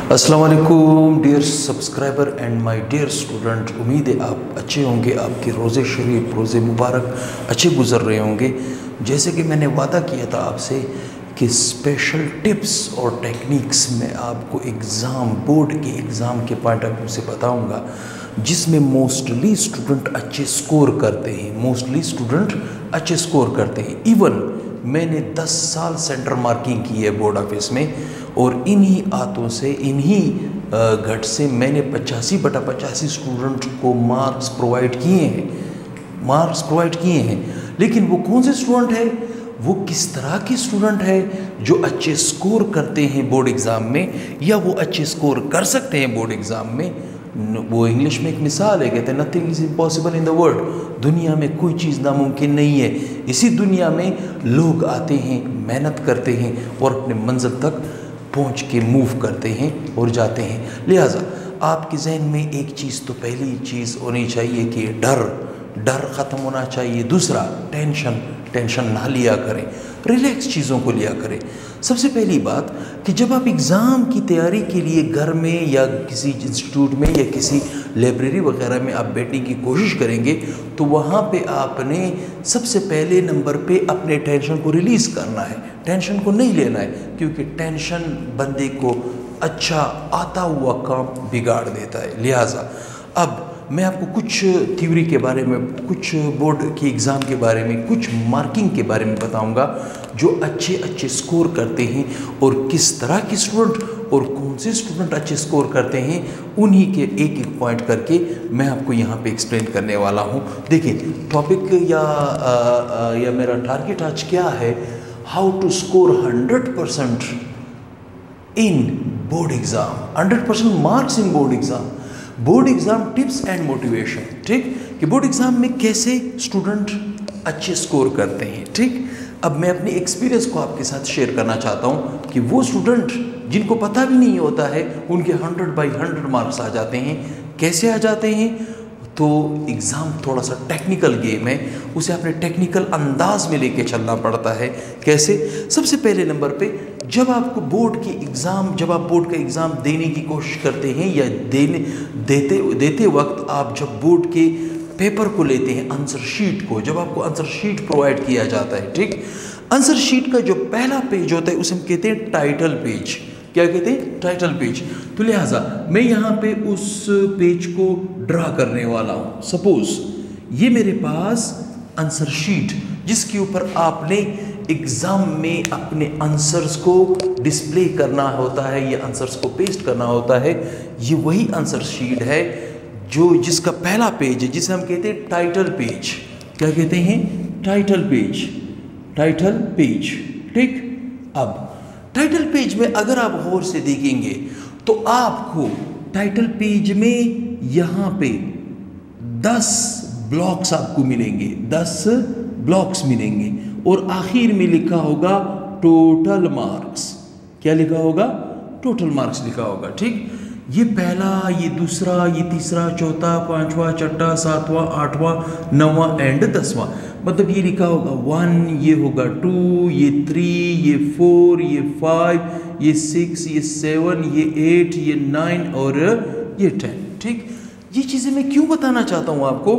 अस्सलाम वालेकुम dear subscriber and my dear student. उम्मीद है आप अच्छे होंगे, आपके रोज़े शरीफ रोज़े मुबारक अच्छे गुजर रहे होंगे। जैसे कि मैंने वादा किया था आपसे कि स्पेशल टिप्स और टेक्निक्स में आपको बोर्ड के एग्ज़ाम के पॉइंट ऑफ व्यू से बताऊंगा, जिसमें मोस्टली स्टूडेंट अच्छे स्कोर करते हैं। इवन मैंने 10 साल सेंटर मार्किंग की है बोर्ड ऑफिस में, और इन्हीं आतों से घट से मैंने 85/85 स्टूडेंट को मार्क्स प्रोवाइड किए हैं। लेकिन वो कौन से स्टूडेंट है, वो किस तरह के स्टूडेंट है जो अच्छे स्कोर करते हैं बोर्ड एग्ज़ाम में, या वो अच्छे स्कोर कर सकते हैं बोर्ड एग्ज़ाम में। वो इंग्लिश में एक मिसाल है, कहते हैं nothing is impossible in the world. दुनिया में कोई चीज़ नामुमकिन नहीं है। इसी दुनिया में लोग आते हैं, मेहनत करते हैं और अपने मंजिल तक पहुंच के मूव करते हैं और जाते हैं। लिहाजा आपके जहन में एक चीज़ तो पहली चीज़ होनी चाहिए कि डर ख़त्म होना चाहिए। दूसरा, टेंशन ना लिया करें, रिलैक्स चीज़ों को लिया करें। सबसे पहली बात कि जब आप एग्ज़ाम की तैयारी के लिए घर में या किसी इंस्टीट्यूट में या किसी लाइब्रेरी वगैरह में आप बैठने की कोशिश करेंगे, तो वहाँ पे आपने सबसे पहले नंबर पे अपने टेंशन को रिलीज़ करना है। टेंशन को नहीं लेना है, क्योंकि टेंशन बंदे को अच्छा आता हुआ काम बिगाड़ देता है। लिहाजा अब मैं आपको कुछ थ्योरी के बारे में, कुछ बोर्ड के एग्ज़ाम के बारे में, कुछ मार्किंग के बारे में बताऊंगा जो अच्छे स्कोर करते हैं, और किस तरह के स्टूडेंट और कौन से स्टूडेंट अच्छे स्कोर करते हैं, उन्हीं के एक पॉइंट करके मैं आपको यहाँ पे एक्सप्लेन करने वाला हूँ। देखिए टॉपिक या मेरा टारगेट आज क्या है, how to score 100% in board exam, 100% marks in board exam. Board exam tips and motivation, ठीक, कि बोर्ड एग्ज़ाम में कैसे स्टूडेंट अच्छे स्कोर करते हैं। ठीक, अब मैं अपनी एक्सपीरियंस को आपके साथ शेयर करना चाहता हूँ कि वो स्टूडेंट जिनको पता भी नहीं होता है, उनके 100/100 मार्क्स आ जाते हैं। कैसे आ जाते हैं? तो एग्ज़ाम थोड़ा सा टेक्निकल गेम है, उसे अपने टेक्निकल अंदाज में लेके चलना पड़ता है। कैसे? सबसे पहले नंबर पे जब आप बोर्ड का एग्ज़ाम देने की कोशिश करते हैं, या देते वक्त आप जब बोर्ड के पेपर को लेते हैं, आंसर शीट को, जब आपको आंसर शीट प्रोवाइड किया जाता है, ठीक, आंसर शीट का जो पहला पेज होता है उसे हम कहते हैं टाइटल पेज। क्या कहते हैं? Title page. तो लिहाजा मैं यहाँ पे उस पेज को ड्रा करने वाला हूँ। सपोज ये मेरे पास आंसर शीट, जिसके ऊपर आपने एग्ज़ाम में अपने आंसर्स को डिस्प्ले करना होता है या आंसर्स को पेस्ट करना होता है, ये वही आंसर शीट है जिसका पहला पेज है, जिसे हम कहते हैं टाइटल पेज। क्या कहते हैं? Title page. ठीक, अब टाइटल पेज में अगर आप गौर से देखेंगे तो आपको टाइटल पेज में यहाँ पे 10 ब्लॉक्स आपको मिलेंगे, 10 ब्लॉक्स मिलेंगे, और आखिर में लिखा होगा टोटल मार्क्स। क्या लिखा होगा? टोटल मार्क्स लिखा होगा। ठीक, ये पहला, ये दूसरा, ये तीसरा, चौथा, पांचवा, छठा, सातवां, आठवां, 9वां एंड 10वां। मतलब ये लिखा होगा 1, ये होगा 2, ये 3, ये 4, ये 5, ये 6, ये 7, ये 8, ये 9 और ये 10। ठीक, ये चीज़ें मैं क्यों बताना चाहता हूँ आपको?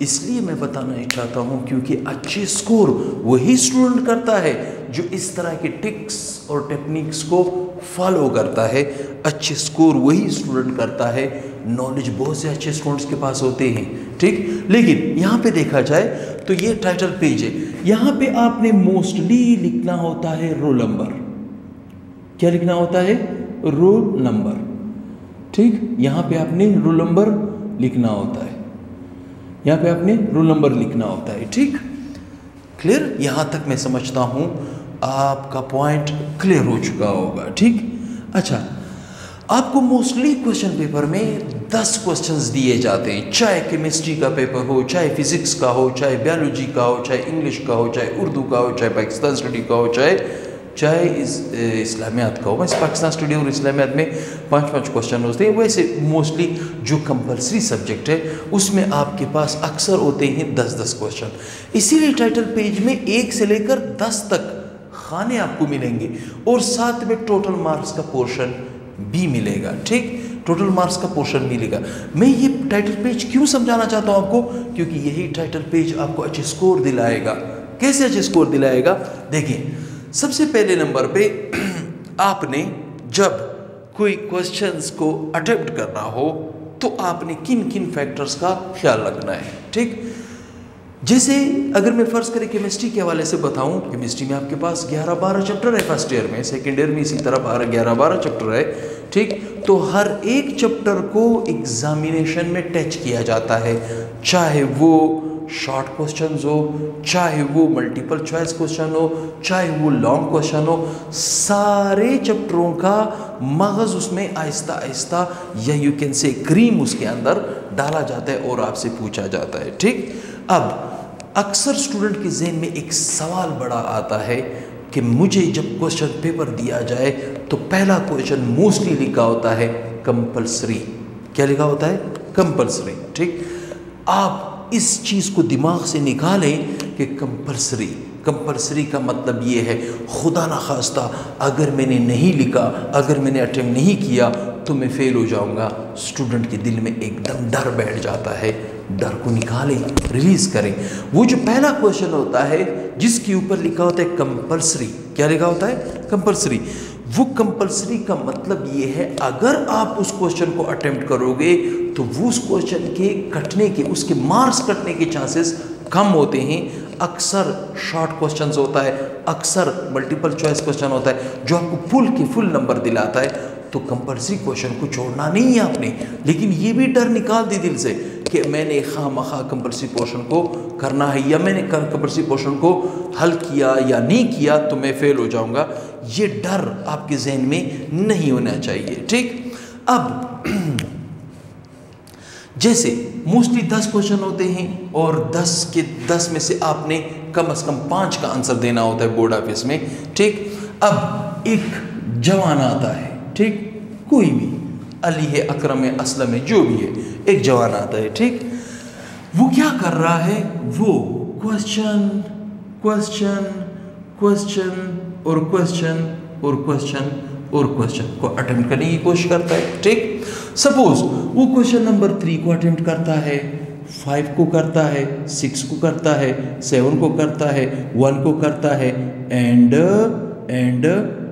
इसलिए मैं बताना चाहता हूँ क्योंकि अच्छे स्कोर वही स्टूडेंट करता है जो इस तरह के टिक्स और टेक्निक्स को फॉलो करता है। अच्छे स्कोर वही स्टूडेंट करता है। नॉलेज बहुत से अच्छे स्टूडेंट्स के पास होते हैं, ठीक, लेकिन यहाँ पे देखा जाए तो ये टाइटल पेज है। यहाँ पे आपने मोस्टली लिखना होता है रोल नंबर। क्या लिखना होता है? Roll number. ठीक, यहाँ पे आपने रोल नंबर लिखना होता है, यहाँ पे आपने रोल नंबर लिखना होता है। ठीक, क्लियर? यहाँ तक मैं समझता हूँ आपका पॉइंट क्लियर हो चुका होगा। ठीक, अच्छा, आपको मोस्टली क्वेश्चन पेपर में 10 क्वेश्चंस दिए जाते हैं, चाहे केमिस्ट्री का पेपर हो, चाहे फिजिक्स का हो, चाहे बायोलॉजी का हो, चाहे इंग्लिश का हो, चाहे उर्दू का हो, चाहे पाकिस्तान स्टडी का हो, चाहे इस्लामियात का हो। वैसे पाकिस्तान स्टडी और इस्लामियात में 5-5 क्वेश्चन होते हैं। वैसे मोस्टली जो कंपलसरी सब्जेक्ट है उसमें आपके पास अक्सर होते हैं 10-10 क्वेश्चन। इसीलिए टाइटल पेज में 1 से लेकर 10 तक खाने आपको मिलेंगे, और साथ में टोटल मार्क्स का पोर्शन बी मिलेगा, ठीक, टोटल मार्क्स का पोर्शन मिलेगा। मैं ये टाइटल पेज क्यों समझाना चाहता हूँ आपको, क्योंकि यही टाइटल पेज आपको अच्छे स्कोर दिलाएगा। कैसे अच्छे स्कोर दिलाएगा, देखिए सबसे पहले नंबर पे आपने जब कोई क्वेश्चंस को अटेम्प्ट करना हो तो आपने किन किन फैक्टर्स का ख्याल रखना है, ठीक। जैसे अगर मैं फर्ज करें केमिस्ट्री के हवाले से बताऊं, केमिस्ट्री में आपके पास 11-12 चैप्टर है फर्स्ट ईयर में, सेकेंड ईयर में इसी तरह 11-12 चैप्टर है, ठीक। तो हर एक चैप्टर को एग्जामिनेशन में टच किया जाता है, चाहे वो शॉर्ट क्वेश्चंस हो, चाहे वो मल्टीपल चॉइस क्वेश्चन हो, चाहे वो लॉन्ग क्वेश्चन हो, सारे चैप्टरों का मगज़ उसमें आहिस्ता आहिस्ता या यू कैन से क्रीम उसके अंदर डाला जाता है और आपसे पूछा जाता है, ठीक। अब अक्सर स्टूडेंट के जहन में एक सवाल बड़ा आता है कि मुझे जब क्वेश्चन पेपर दिया जाए तो पहला क्वेश्चन मोस्टली लिखा होता है कंपल्सरी। क्या लिखा होता है? कंपल्सरी, ठीक। आप इस चीज़ को दिमाग से निकालें कि कंपल्सरी, कंपल्सरी का मतलब ये है खुदा ना खास्ता अगर मैंने नहीं लिखा, अगर मैंने अटेम्प्ट नहीं किया तो मैं फेल हो जाऊंगा। स्टूडेंट के दिल में एकदम डर बैठ जाता है। डर को निकालें, रिलीज करें। वो जो पहला क्वेश्चन होता है जिसके ऊपर लिखा होता है कंपल्सरी, क्या लिखा होता है? कंपल्सरी। वो कंपल्सरी का मतलब ये है अगर आप उस क्वेश्चन को अटेम्प्ट करोगे तो वो उस क्वेश्चन के कटने के, उसके मार्क्स कटने के चांसेस कम होते हैं। अक्सर शॉर्ट क्वेश्चंस होता है, अक्सर मल्टीपल चॉइस क्वेश्चन होता है जो आपको फुल के फुल नंबर दिलाता है। तो कंपल्सरी क्वेश्चन को छोड़ना नहीं है आपने, लेकिन ये भी डर निकाल दी दिल से कि मैंने खामखा कंपल्सरी पोर्शन को करना है या मैंने कंपल्सरी पोर्शन को हल किया या नहीं किया तो मैं फेल हो जाऊंगा। ये डर आपके जहन में नहीं होना चाहिए, ठीक। अब जैसे मोस्टली 10 क्वेश्चन होते हैं और 10 के 10 में से आपने कम से कम 5 का आंसर देना होता है बोर्ड ऑफिस में, ठीक। अब एक जवान आता है, ठीक, कोई भी, अली है, अकरम है, असलम है, जो भी है, एक जवान आता है, ठीक। वो क्या कर रहा है? वो क्वेश्चन क्वेश्चन क्वेश्चन और क्वेश्चन और क्वेश्चन और क्वेश्चन को अटेम्प्ट करने की कोशिश करता है, ठीक। सपोज वो क्वेश्चन नंबर 3 को अटेम्प्ट करता है, 5 को करता है, 6 को करता है, 7 को करता है, 1 को करता है एंड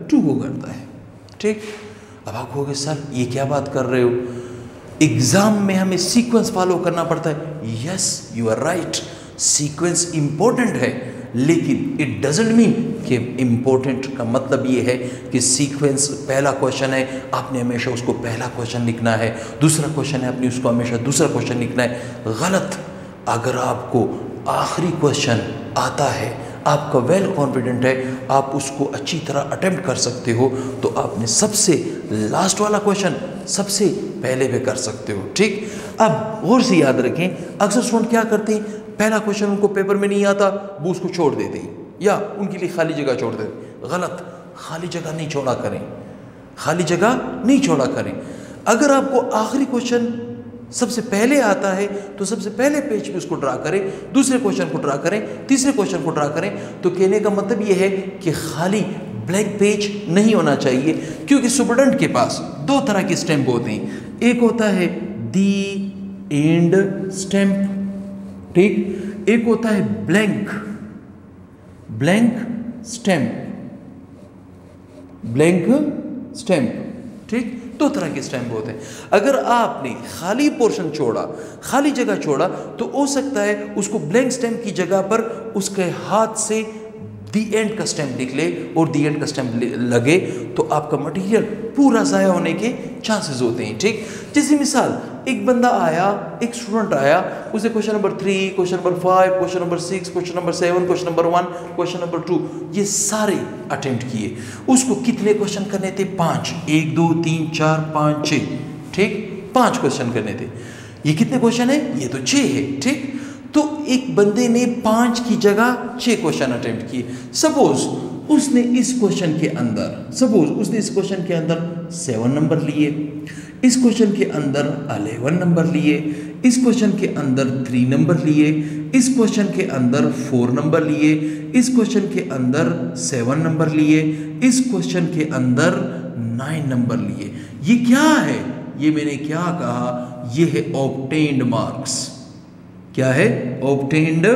2 को करता है, ठीक। अब आप कहोगे सर ये क्या बात कर रहे हो, एग्जाम में हमें सीक्वेंस फॉलो करना पड़ता है। Yes, you are right, sequence important है, लेकिन इट डजेंट मीन कि इम्पोर्टेंट का मतलब ये है कि सीक्वेंस, पहला क्वेश्चन है आपने हमेशा उसको पहला क्वेश्चन लिखना है, दूसरा क्वेश्चन है आपने उसको हमेशा दूसरा क्वेश्चन लिखना है। गलत। अगर आपको आखिरी क्वेश्चन आता है, आपका वेल कॉन्फिडेंट है, आप उसको अच्छी तरह अटेम्प्ट कर सकते हो, तो आपने सबसे लास्ट वाला क्वेश्चन सबसे पहले भी कर सकते हो, ठीक। अब गौर से याद रखें, अक्सर स्टूडेंट क्या करते हैं, पहला क्वेश्चन उनको पेपर में नहीं आता, वो उसको छोड़ देते हैं या उनके लिए खाली जगह छोड़ देते। गलत। खाली जगह नहीं छोड़ा करें, खाली जगह नहीं छोड़ा करें। अगर आपको आखिरी क्वेश्चन सबसे पहले आता है तो सबसे पहले पेज पे उसको ड्रा करें, दूसरे क्वेश्चन को ड्रा करें, तीसरे क्वेश्चन को ड्रा करें। तो कहने का मतलब ये है कि खाली ब्लैंक पेज नहीं होना चाहिए, क्योंकि स्टूडेंट के पास 2 तरह के स्टैम्प होते हैं। एक होता है दी एंड स्टैम्प, ठीक। एक होता है ब्लैंक स्टैम्प, ब्लैंक स्टैम्प, ठीक। 2 तरह के स्टैम्प होते हैं। अगर आपने खाली पोर्शन छोड़ा, खाली जगह छोड़ा, तो हो सकता है उसको ब्लैंक स्टैम्प की जगह पर उसके हाथ से दी एंड का स्टैम्प लिख ले और दी एंड का स्टैम्प लगे, तो आपका मटेरियल पूरा ज़ाया होने के चांसेस होते हैं, ठीक। जैसे मिसाल, एक बंदा आया, एक स्टूडेंट आया, उसे question number 3, question number 5, question number 6, question number 7, question number 1, question number 2, ये सारे अटेम्प्ट किए। उसको कितने क्वेश्चन करने थे? 5। 1 2 3 4 5 6, ठीक। 5 क्वेश्चन करने थे। ये कितने क्वेश्चन है? ये तो 6 है, ठीक। तो एक बंदे ने 5 की जगह 6 क्वेश्चन अटेम्प्ट किए। सपोज उसने इस क्वेश्चन के अंदर 7 नंबर लिए, इस क्वेश्चन के अंदर 11 नंबर लिए, इस क्वेश्चन के अंदर 3 नंबर लिए, इस क्वेश्चन के अंदर 4 नंबर लिए, इस क्वेश्चन के अंदर 7 नंबर लिए, इस क्वेश्चन के अंदर 9 नंबर लिए। ये क्या है? ये मैंने क्या कहा? ये है ऑब्टेन्ड मार्क्स। क्या है? ऑब्टेन्ड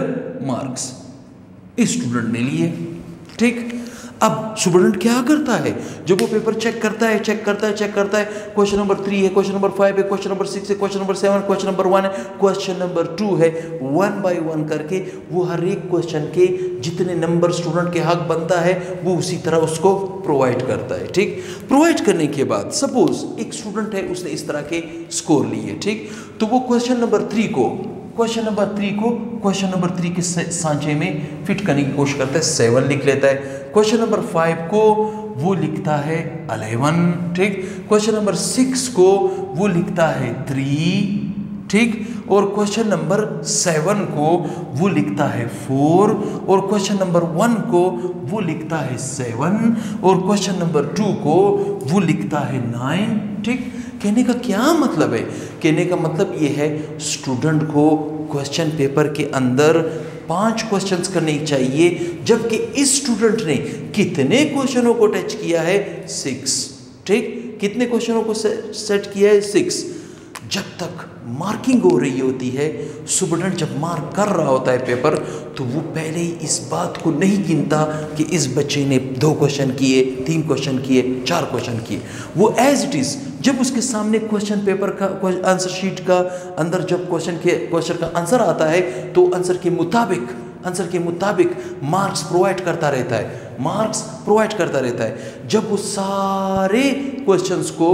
मार्क्स इस स्टूडेंट ने लिए। ठीक, अब स्टूडेंट क्या करता है? जब वो पेपर चेक करता है, क्वेश्चन नंबर 3 है, क्वेश्चन नंबर 5 है, क्वेश्चन नंबर 6 है, क्वेश्चन नंबर 7, क्वेश्चन नंबर 1 है, क्वेश्चन नंबर 2 है, 1 बाय 1 करके वो हर एक क्वेश्चन के जितने नंबर स्टूडेंट के हक बनता है वो उसी तरह उसको प्रोवाइड करता है। ठीक, प्रोवाइड करने के बाद सपोज एक स्टूडेंट है, उसने इस तरह के स्कोर लिए। ठीक, तो वो क्वेश्चन नंबर 3 को क्वेश्चन नंबर 3 के सांचे में फिट करने की कोशिश करता है, 7 लिख लेता है। क्वेश्चन नंबर 5 को वो लिखता है 11। ठीक, क्वेश्चन नंबर 6 को वो लिखता है 3। ठीक, और क्वेश्चन नंबर 7 को वो लिखता है 4, और क्वेश्चन नंबर 1 को वो लिखता है 7, और क्वेश्चन नंबर 2 को वो लिखता है 9। ठीक, कहने का क्या मतलब है? कहने का मतलब ये है स्टूडेंट को क्वेश्चन पेपर के अंदर 5 क्वेश्चंस करने चाहिए, जबकि इस स्टूडेंट ने कितने क्वेश्चनों को टच किया है? 6। ठीक, कितने क्वेश्चनों को सेट किया है? 6। जब तक मार्किंग हो रही होती है, स्टूडेंट जब मार्क कर रहा होता है पेपर, तो वो पहले ही इस बात को नहीं गिनता कि इस बच्चे ने 2 क्वेश्चन किए, 3 क्वेश्चन किए, 4 क्वेश्चन किए। वो एज इट इज़ जब उसके सामने क्वेश्चन पेपर का आंसर शीट का अंदर जब क्वेश्चन का आंसर आता है, तो आंसर के मुताबिक मार्क्स प्रोवाइड करता रहता है। जब वो सारे क्वेश्चंस को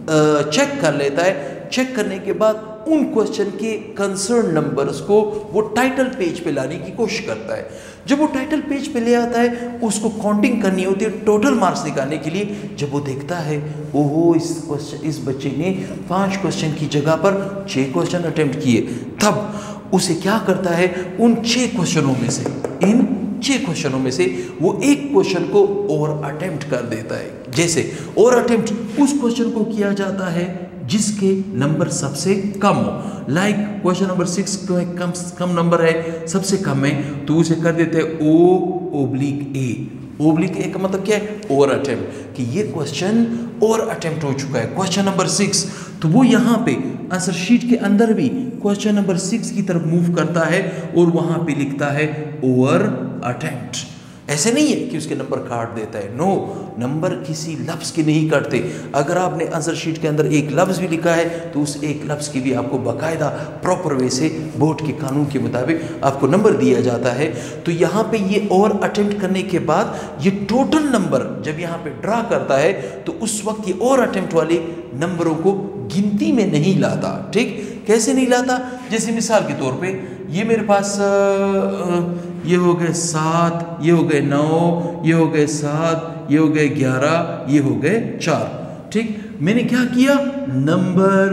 चेक कर लेता है, चेक करने के बाद उन क्वेश्चन के कंसर्न नंबर्स को वो टाइटल पेज पे लाने की कोशिश करता है। जब वो टाइटल पेज पे ले आता है, उसको काउंटिंग करनी होती है टोटल मार्क्स निकालने के लिए। जब वो देखता है ओहो इस बच्चे ने 5 क्वेश्चन की जगह पर 6 क्वेश्चन अटेम्प्ट किए, तब उसे क्या करता है, इन 6 क्वेश्चनों में से वो एक क्वेश्चन को और अटेम्प्ट कर देता है। जैसे और अटेम्प्ट उस क्वेश्चन को किया जाता है जिसके नंबर सबसे कम हो। लाइक क्वेश्चन नंबर 6 कम नंबर है, सबसे कम है, तो उसे कर देते हैं O/A। O/A का मतलब क्या है? और अटेम्प्ट, कि ये क्वेश्चन और अटेम्प्ट हो चुका है। क्वेश्चन नंबर 6, तो वो यहाँ पे आंसर शीट के अंदर भी क्वेश्चन नंबर 6 की तरफ मूव करता है और वहाँ पे लिखता है ओवर अटेम्प्ट। ऐसे नहीं है कि उसके नंबर काट देता है, नो, नंबर किसी लफ्ज़ के नहीं काटते। अगर आपने आंसर शीट के अंदर एक लफ्ज़ भी लिखा है, तो उस एक लफ्ज़ की भी आपको बाकायदा प्रॉपर वे से बोर्ड के कानून के मुताबिक आपको नंबर दिया जाता है। तो यहाँ पे ये और अटेम्प्ट करने के बाद ये टोटल नंबर जब यहाँ पे ड्रा करता है, तो उस वक्त ये और अटेम्प्ट वाले नंबरों को गिनती में नहीं लाता। ठीक, कैसे नहीं लाता? जैसे मिसाल के तौर पे ये मेरे पास ये हो गए 7, ये हो गए 9, ये हो गए 7, ये हो गए 11, ये हो गए 4। ठीक, मैंने क्या किया, नंबर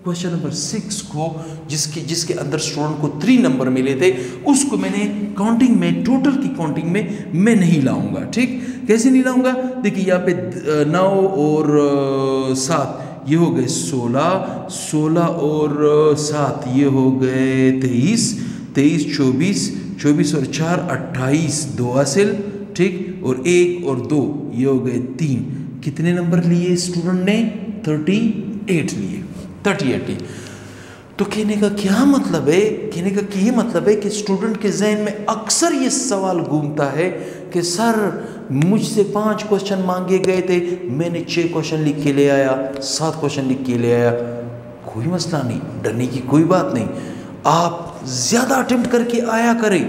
क्वेश्चन नंबर 6 को जिसके अंदर स्टूडेंट को 3 नंबर मिले थे, उसको मैंने काउंटिंग में, टोटल की काउंटिंग में मैं नहीं लाऊंगा। ठीक, कैसे नहीं लाऊंगा? देखिए यहाँ पे 9 और 7 ये हो गए 16, 16 और 7 ये हो गए 23, 23 24 और 4 28, 2 हासिल। ठीक, और 1 और 2 ये हो गए 3। कितने नंबर लिए स्टूडेंट ने? 38 लिए, 38। तो कहने का क्या मतलब है? कहने का ये मतलब है कि स्टूडेंट के जहन में अक्सर ये सवाल घूमता है कि सर मुझसे 5 क्वेश्चन मांगे गए थे, मैंने 6 क्वेश्चन लिख के ले आया, 7 क्वेश्चन लिख के ले आया। कोई मसला नहीं, डरने की कोई बात नहीं। आप ज़्यादा अटेम्प्ट करके आया करें,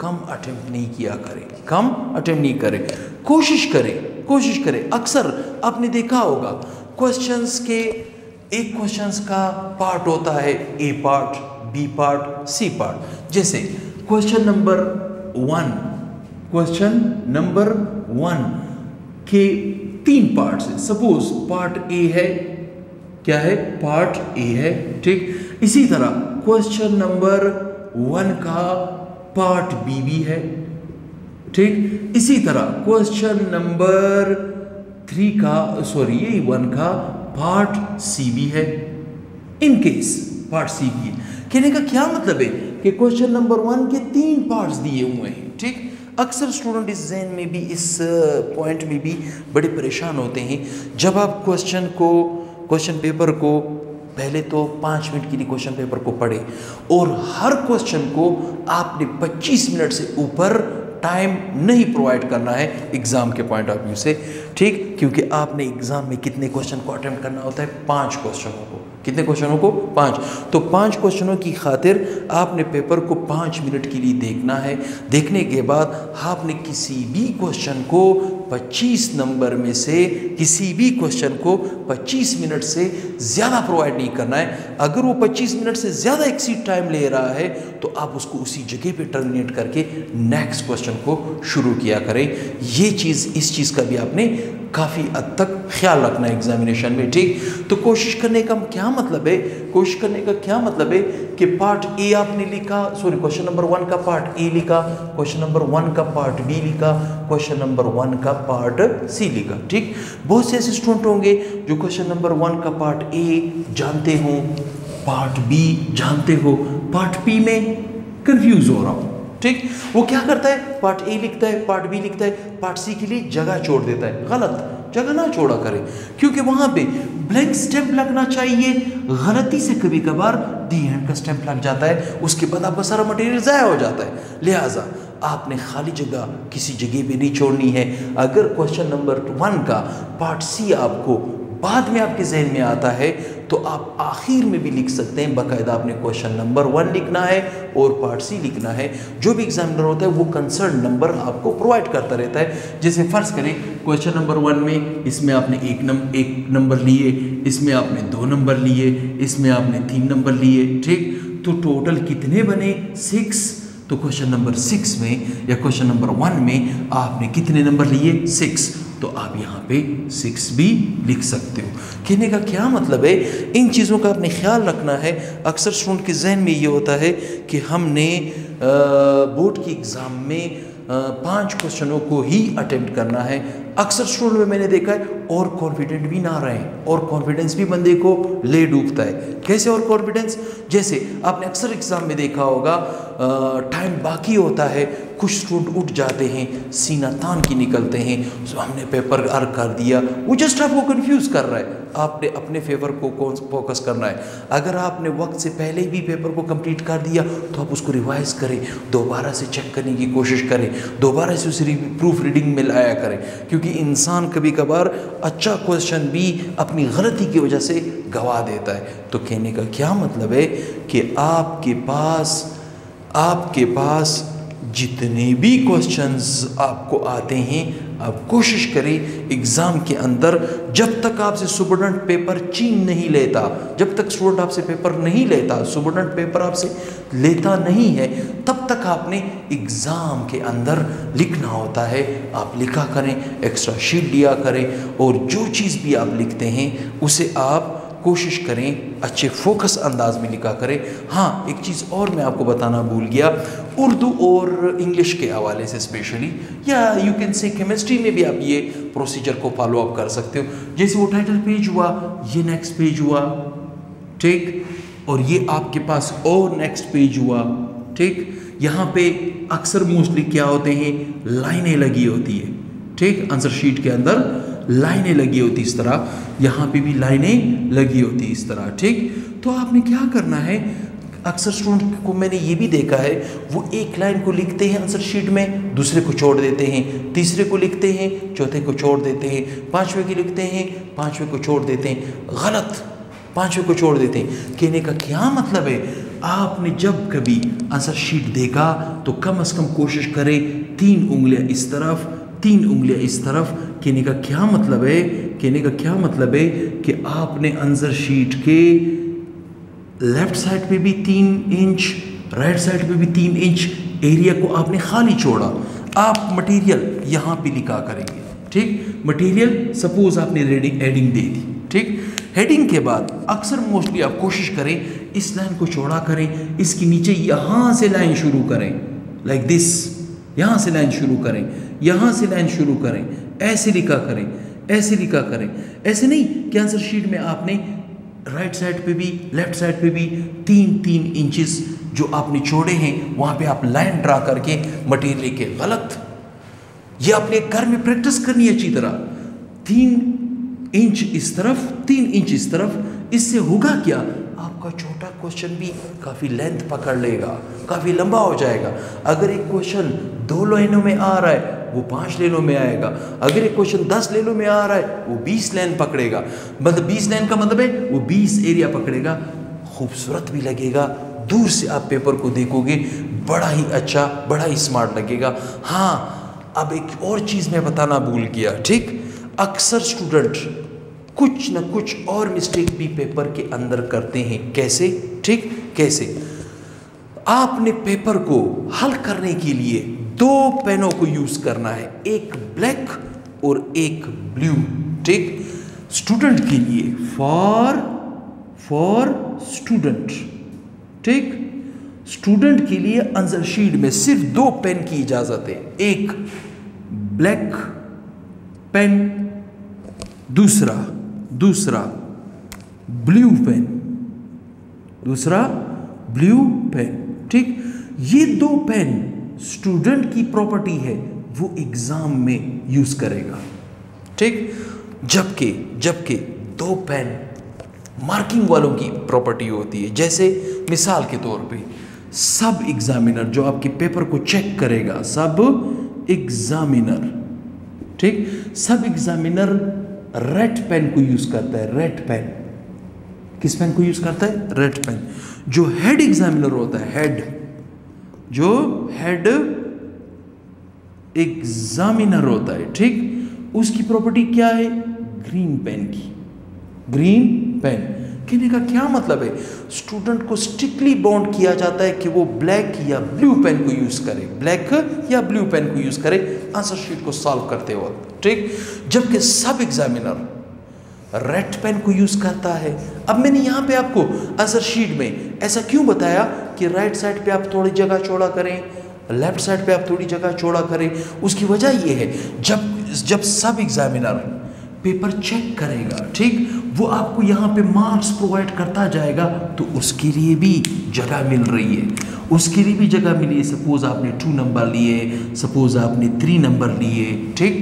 कम अटेम्प्ट नहीं किया करें, कम अटेम्प्ट नहीं करें, कोशिश करें। अक्सर आपने देखा होगा क्वेश्चंस के एक क्वेश्चंस का पार्ट होता है, A part, B part, C part. जैसे क्वेश्चन नंबर 1 के 3 पार्ट्स हैं। सपोज पार्ट ए है, क्या है? पार्ट ए है। ठीक, इसी तरह क्वेश्चन नंबर 1 का पार्ट बी भी है। ठीक, इसी तरह क्वेश्चन नंबर 1 का पार्ट सी भी है। इन केस पार्ट सी भी है। कहने का क्या मतलब है कि क्वेश्चन नंबर 1 के 3 पार्ट्स दिए हुए हैं। ठीक, अक्सर स्टूडेंट इस जहन में भी, इस पॉइंट में भी बड़े परेशान होते हैं जब आप क्वेश्चन पेपर को पहले तो 5 मिनट के लिए क्वेश्चन पेपर को पढ़े और हर क्वेश्चन को आपने 25 मिनट से ऊपर टाइम नहीं प्रोवाइड करना है एग्ज़ाम के पॉइंट ऑफ व्यू से, ठीक, क्योंकि आपने एग्ज़ाम में कितने क्वेश्चन को अटेम्प्ट करना होता है, 5 क्वेश्चनों को। कितने क्वेश्चनों को? 5। तो 5 क्वेश्चनों की खातिर आपने पेपर को 5 मिनट के लिए देखना है। देखने के बाद आपने किसी भी क्वेश्चन को 25 नंबर में से किसी भी क्वेश्चन को 25 मिनट से ज़्यादा प्रोवाइड नहीं करना है। अगर वो 25 मिनट से ज़्यादा एक्सीड टाइम ले रहा है तो आप उसको उसी जगह पे टर्मिनेट करके नेक्स्ट क्वेश्चन को शुरू किया करें। ये चीज़, इस चीज़ का भी आपने काफ़ी हद तक ख्याल रखना है एग्जामिनेशन में, ठीक। तो कोशिश करने का क्या मतलब है? कोशिश करने का क्या मतलब है कि पार्ट ए आपने लिखा, सॉरी क्वेश्चन नंबर 1 का पार्ट ए लिखा, क्वेश्चन नंबर 1 का पार्ट बी लिखा, क्वेश्चन नंबर 1 का पार्ट सी लिखा, ठीक। बहुत से ऐसे स्टूडेंट होंगे जो क्वेश्चन नंबर 1 का पार्ट ए जानते हो, पार्ट बी जानते हो, पार्ट बी में कंफ्यूज हो रहा हो, ठीक। वो क्या करता है, पार्ट ए लिखता है, पार्ट बी लिखता है, पार्ट सी के लिए जगह छोड़ देता है। गलत, जगह ना छोड़ा करे, क्योंकि वहां पे ब्लैंक स्टैम्प लगना चाहिए। गलती से कभी कभार दी हैंड का स्टैम्प लग जाता है, उसके बाद आपका सारा मटेरियल ज़ाया हो जाता है। लिहाजा आपने खाली जगह किसी जगह पे नहीं छोड़नी है। अगर क्वेश्चन नंबर 1 का पार्ट सी आपको बाद में आपके जहन में आता है तो आप आखिर में भी लिख सकते हैं। बाकायदा आपने क्वेश्चन नंबर 1 लिखना है और पार्ट सी लिखना है। जो भी एग्जामिनर होता है वो कंसर्न नंबर आपको प्रोवाइड करता रहता है। जैसे फ़र्ज़ करें क्वेश्चन नंबर 1 में इसमें आपने एक नंबर लिए, इसमें आपने 2 नंबर लिए, इसमें आपने 3 नंबर लिए, ठीक। तो टोटल कितने बने? 6। तो क्वेश्चन नंबर 6 में या क्वेश्चन नंबर 1 में आपने कितने नंबर लिए? 6। तो आप यहाँ पे 6 भी लिख सकते हो। कहने का क्या मतलब है, इन चीज़ों का आपने ख्याल रखना है। अक्सर स्टूडेंट के जहन में ये होता है कि हमने बोर्ड की एग्ज़ाम में 5 क्वेश्चनों को ही अटेम्प्ट करना है। अक्सर स्टूडेंट में मैंने देखा है और कॉन्फिडेंट भी ना रहे, और कॉन्फिडेंस भी बंदे को ले डूबता है। कैसे और कॉन्फिडेंस? जैसे आपने अक्सर एग्ज़ाम में देखा होगा टाइम बाकी होता है, कुछ स्टूडेंट उठ जाते हैं, सीना तान के निकलते हैं, तो हमने पेपर अर्क कर दिया, वो जस्ट आपको कंफ्यूज कर रहा है। आपने अपने फेवर को फोकस करना है। अगर आपने वक्त से पहले भी पेपर को कंप्लीट कर दिया तो आप उसको रिवाइज करें, दोबारा से चेक करने की कोशिश करें, दोबारा से उसे प्रूफ रीडिंग में लाया करें, क्योंकि इंसान कभी कभार अच्छा क्वेश्चन भी अपनी गलती की वजह से गवा देता है। तो कहने का क्या मतलब है कि आपके पास जितने भी क्वेश्चंस आपको आते हैं, आप कोशिश करें एग्ज़ाम के अंदर, जब तक आपसे स्टूडेंट पेपर छीन नहीं लेता, जब तक स्टूडेंट आपसे पेपर नहीं लेता, स्टूडेंट पेपर आपसे लेता नहीं है, तब तक आपने एग्ज़ाम के अंदर लिखना होता है। आप लिखा करें, एक्स्ट्रा शीट दिया करें, और जो चीज़ भी आप लिखते हैं उसे आप कोशिश करें अच्छे फोकस अंदाज में लिखा करें। हाँ, एक चीज़ और मैं आपको बताना भूल गया, उर्दू और इंग्लिश के हवाले से स्पेशली, या यू कैन से केमिस्ट्री में भी आप ये प्रोसीजर को फॉलो अप कर सकते हो। जैसे वो टाइटल पेज हुआ, ये नेक्स्ट पेज हुआ, ठीक, और ये आपके पास और नेक्स्ट पेज हुआ, ठीक। यहाँ पे अक्सर मोस्टली क्या होते हैं, लाइनें लगी होती है, ठीक। आंसर शीट के अंदर लाइनें लगी होती इस तरह, यहाँ पे भी लाइनें लगी होती इस तरह, ठीक। तो आपने क्या करना है, अक्सर स्टूडेंट को मैंने ये भी देखा है, वो एक लाइन को लिखते हैं आंसर शीट में, दूसरे को छोड़ देते हैं, तीसरे को लिखते हैं, चौथे को छोड़ देते हैं, पांचवें को लिखते हैं, पांचवें को छोड़ देते हैं। गलत, पांचवें को छोड़ देते हैं। कहने का क्या मतलब है, आपने जब कभी आंसर शीट देखा तो कम से कम कोशिश करें 3 उंगलियां इस तरफ, 3 उंगलियां इस तरफ। कहने का क्या मतलब है, कहने का क्या मतलब है कि आपने आंसर शीट के लेफ्ट साइड पे भी 3 इंच, राइट साइड पे भी 3 इंच एरिया को आपने खाली छोड़ा। आप मटेरियल यहाँ पे लिखा करेंगे, ठीक। मटेरियल सपोज आपने हेडिंग दे दी, ठीक। हेडिंग के बाद अक्सर मोस्टली आप कोशिश करें इस लाइन को चौड़ा करें, इसके नीचे यहाँ से लाइन शुरू करें, लाइक दिस, यहाँ से लाइन शुरू करें, यहाँ से लाइन शुरू करें, ऐसे लिखा करें, ऐसे लिखा करें। ऐसे नहीं कि आंसर शीट में आपने राइट साइड पे भी लेफ्ट साइड पे भी 3-3 इंचेस जो आपने छोड़े हैं वहाँ पे आप लाइन ड्रा करके मटेरियल लेके, गलत। ये आपने घर में प्रैक्टिस करनी है अच्छी तरह। 3 इंच इस तरफ, 3 इंच इस तरफ। इससे होगा क्या, आपका छोटा क्वेश्चन भी काफ़ी लेंथ पकड़ लेगा, काफ़ी लंबा हो जाएगा। अगर एक क्वेश्चन 2 लाइनों में आ रहा है वो 5 लाइनों में आएगा। अगर एक क्वेश्चन 10 लाइनों में आ रहा है वो 20 लाइन पकड़ेगा। मतलब 20 लाइन का मतलब है वो 20 एरिया पकड़ेगा। खूबसूरत भी लगेगा, दूर से आप पेपर को देखोगे बड़ा ही अच्छा, बड़ा ही स्मार्ट लगेगा। हाँ, अब एक और चीज़ मैं बताना भूल गया, ठीक। अक्सर स्टूडेंट कुछ न कुछ और मिस्टेक भी पेपर के अंदर करते हैं। कैसे, ठीक, कैसे? आपने पेपर को हल करने के लिए 2 पेनों को यूज करना है, एक ब्लैक और एक ब्लू, ठीक। स्टूडेंट के लिए, फॉर स्टूडेंट, ठीक। स्टूडेंट के लिए आंसर शीट में सिर्फ 2 पेन की इजाजत है, एक ब्लैक पेन, दूसरा ब्लू पेन, ठीक। ये 2 पेन स्टूडेंट की प्रॉपर्टी है, वो एग्जाम में यूज करेगा, ठीक। जबकि 2 पेन मार्किंग वालों की प्रॉपर्टी होती है। जैसे मिसाल के तौर पे सब एग्जामिनर जो आपके पेपर को चेक करेगा, सब एग्जामिनर, ठीक, सब एग्जामिनर रेड पेन को यूज करता है। रेड पेन, किस पेन को यूज करता है? Red pen. जो हेड एग्जामिनर होता है, जो हेड एग्जामिनर होता है, ठीक, उसकी प्रॉपर्टी क्या है? ग्रीन पेन की, ग्रीन पेन। कहने का क्या मतलब है? स्टूडेंट को स्ट्रिक्टली बाउंड किया जाता है कि वो ब्लैक या ब्लू पेन को यूज करे, ब्लैक या ब्लू पेन को यूज करे आंसर शीट को सॉल्व करते वक्त, ठीक। जबकि सब एग्जामिनर रेड पेन को यूज करता है। अब मैंने यहाँ पे आपको आंसर शीट में ऐसा क्यों बताया कि राइट साइड पे आप थोड़ी जगह चौड़ा करें, लेफ्ट साइड पे आप थोड़ी जगह चौड़ा करें? उसकी वजह ये है, जब सब एग्जामिनर पेपर चेक करेगा, ठीक, वो आपको यहाँ पे मार्क्स प्रोवाइड करता जाएगा, तो उसके लिए भी जगह मिल रही है, उसके लिए भी जगह मिली है। सपोज आपने 2 नंबर लिए, सपोज आपने 3 नंबर लिए, ठीक,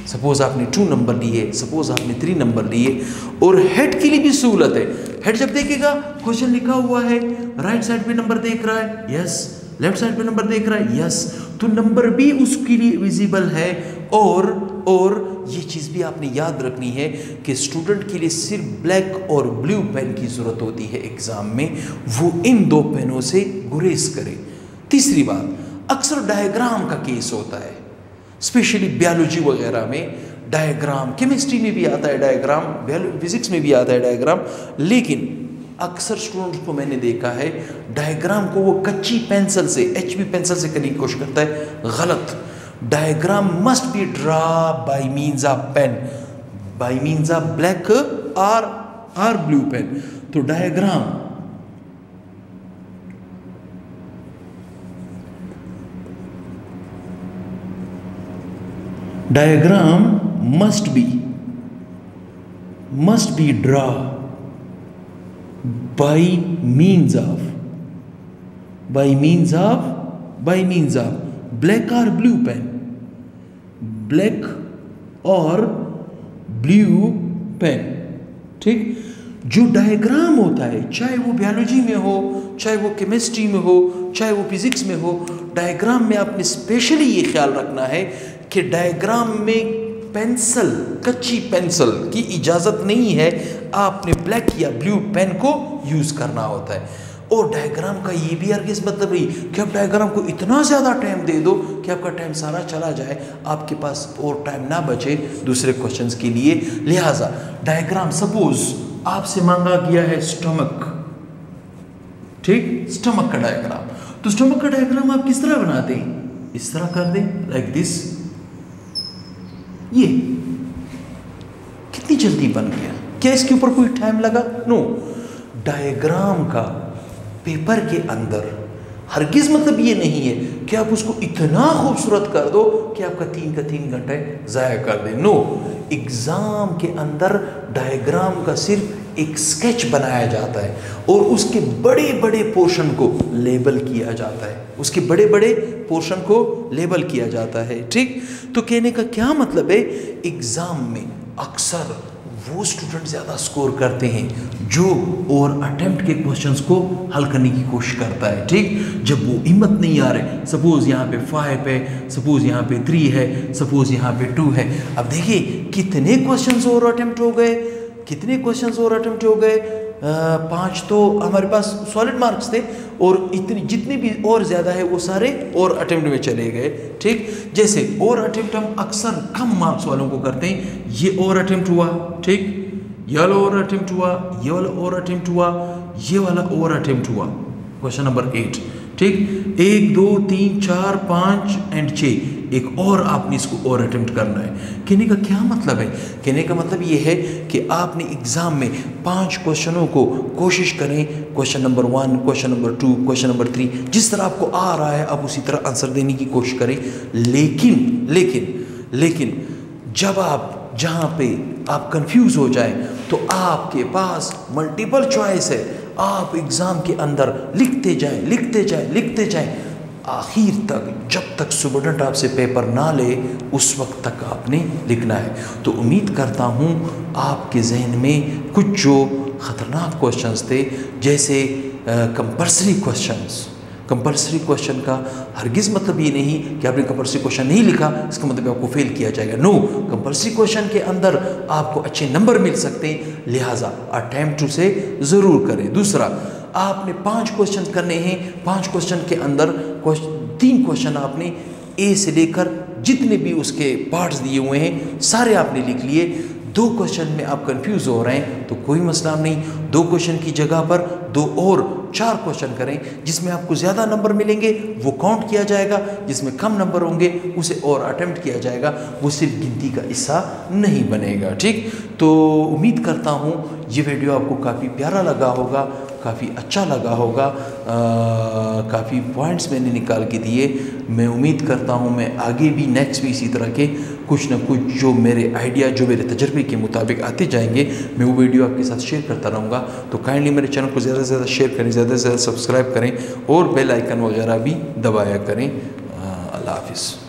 सपोज आपने 2 नंबर लिए, सपोज आपने 3 नंबर लिए। और हेड के लिए भी सहूलत है। हेड जब देखेगा क्वेश्चन लिखा हुआ है, राइट साइड पे नंबर देख रहा है, यस, लेफ्ट साइड पे नंबर देख रहा है, यस, तो नंबर भी उसके लिए विजिबल है। और ये चीज़ भी आपने याद रखनी है कि स्टूडेंट के लिए सिर्फ ब्लैक और ब्लू पेन की ज़रूरत होती है एग्ज़ाम में, वो इन 2 पेनों से गुरेज करे। तीसरी बात, अक्सर डायग्राम का केस होता है, स्पेशली बायोलॉजी वगैरह में डायग्राम, केमिस्ट्री में भी आता है डायग्राम, फिजिक्स में भी आता है डायग्राम, लेकिन अक्सर स्टूडेंट्स को मैंने देखा है डायग्राम को वो कच्ची पेंसिल से, HB पेंसिल से करने की कोशिश करता है, गलत। Diagram must be draw by means of pen, by means of black और ब्लू पेन। तो diagram must be draw by means of black or blue pen, black और ब्लू पेन, ठीक। जो डायग्राम होता है, चाहे वो बायोलॉजी में हो, चाहे वो केमिस्ट्री में हो, चाहे वो फिजिक्स में हो, डायग्राम में आपने स्पेशली ये ख्याल रखना है कि डायग्राम में पेंसिल, कच्ची पेंसिल की इजाज़त नहीं है, आपने ब्लैक या ब्लू पेन को यूज़ करना होता है। और डायग्राम का ये भी हरगिज़ मतलब नहीं कि आप डायग्राम को इतना ज़्यादा टाइम दे दो कि आपका टाइम सारा चला जाए, आपके पास और टाइम ना बचे दूसरे क्वेश्चंस के लिए। लिहाजा डायग्राम, सपोज आपसे मांगा गया है स्टमक, ठीक, स्टमक का डायग्राम, तो स्टमक का डायग्राम आप किस तरह बनाते हैं? इस तरह कर दें, लाइक दिस। ये कितनी जल्दी बन गया, क्या इसके ऊपर कोई टाइम लगा? नो। डायग्राम का पेपर के अंदर हरगिज़ मतलब ये नहीं है कि आप उसको इतना खूबसूरत कर दो कि आपका 3 घंटे ज़ाया कर दे। नो, एग्ज़ाम के अंदर डायग्राम का सिर्फ एक स्केच बनाया जाता है और उसके बड़े बड़े पोर्शन को लेबल किया जाता है, उसके बड़े बड़े पोर्शन को लेबल किया जाता है। ठीक, तो कहने का क्या मतलब है, एग्ज़ाम में अक्सर वो स्टूडेंट ज़्यादा स्कोर करते हैं जो और अटेम्प्ट के क्वेश्चंस को हल करने की कोशिश करता है। ठीक, जब वो हिम्मत नहीं आ रहे, सपोज़ यहाँ पे 5 है, सपोज़ यहाँ पे 3 है, सपोज़ यहाँ पे 2 है। अब देखिए कितने क्वेश्चंस और अटेम्प्ट हो गए, कितने क्वेश्चंस और अटेम्प्ट हो गए, 5 तो हमारे पास सॉलिड मार्क्स थे और इतनी जितने भी और ज़्यादा है वो सारे और अटेम्प्ट में चले गए। ठीक, जैसे और अटेम्प्ट हम अक्सर कम मार्क्स वालों को करते हैं, ये और अटेम्प्ट हुआ, ठीक, ये वाला और अटेम्प्ट हुआ, ये वाला और अटेम्प्ट हुआ, ये वाला और अटेम्प्ट हुआ। क्वेश्चन नंबर 8, ठीक, 1 2 3 4 5 एंड 6, एक और आपने इसको और अटेम्प्ट करना है। कहने का क्या मतलब है, कहने का मतलब ये है कि आपने एग्ज़ाम में 5 क्वेश्चनों को कोशिश करें, question number 1, question number 2, question number 3, जिस तरह आपको आ रहा है आप उसी तरह आंसर देने की कोशिश करें। लेकिन जब आप जहाँ पे आप कंफ्यूज हो जाए तो आपके पास मल्टीपल चॉइस है, आप एग्ज़ाम के अंदर लिखते जाएं आखिर तक, जब तक स्टूडेंट आपसे पेपर ना ले उस वक्त तक आपने लिखना है। तो उम्मीद करता हूँ आपके जहन में कुछ जो ख़तरनाक क्वेश्चंस थे, जैसे कंपल्सरी क्वेश्चन का हरगिज़ मतलब ये नहीं कि आपने कंपल्सरी क्वेश्चन नहीं लिखा इसका मतलब आपको फेल किया जाएगा। नो, कंपल्सरी क्वेश्चन के अंदर आपको अच्छे नंबर मिल सकते हैं, लिहाजा अटेम्प्ट उसे ज़रूर करें। दूसरा, आपने 5 क्वेश्चन करने हैं, 5 क्वेश्चन के अंदर 3 क्वेश्चन आपने ए से लेकर जितने भी उसके पार्ट्स दिए हुए हैं सारे आपने लिख लिए। 2 क्वेश्चन में आप कंफ्यूज हो रहे हैं तो कोई मसला नहीं, 2 क्वेश्चन की जगह पर 2 और 4 क्वेश्चन करें, जिसमें आपको ज़्यादा नंबर मिलेंगे वो काउंट किया जाएगा, जिसमें कम नंबर होंगे उसे और अटेम्प्ट किया जाएगा, वो सिर्फ गिनती का हिस्सा नहीं बनेगा। ठीक, तो उम्मीद करता हूँ ये वीडियो आपको काफ़ी प्यारा लगा होगा, काफ़ी अच्छा लगा होगा, काफ़ी पॉइंट्स मैंने निकाल के दिए। मैं उम्मीद करता हूँ मैं आगे भी नेक्स्ट भी इसी तरह के कुछ ना कुछ जो मेरे आइडिया, जो मेरे तजर्बे के मुताबिक आते जाएंगे, मैं वो वीडियो आपके साथ शेयर करता रहूँगा। तो काइंडली मेरे चैनल को ज़्यादा से ज़्यादा शेयर करें, ज़्यादा से ज़्यादा सब्सक्राइब करें और बेल आइकन वगैरह भी दबाया करें। अल्लाह हाफिज़।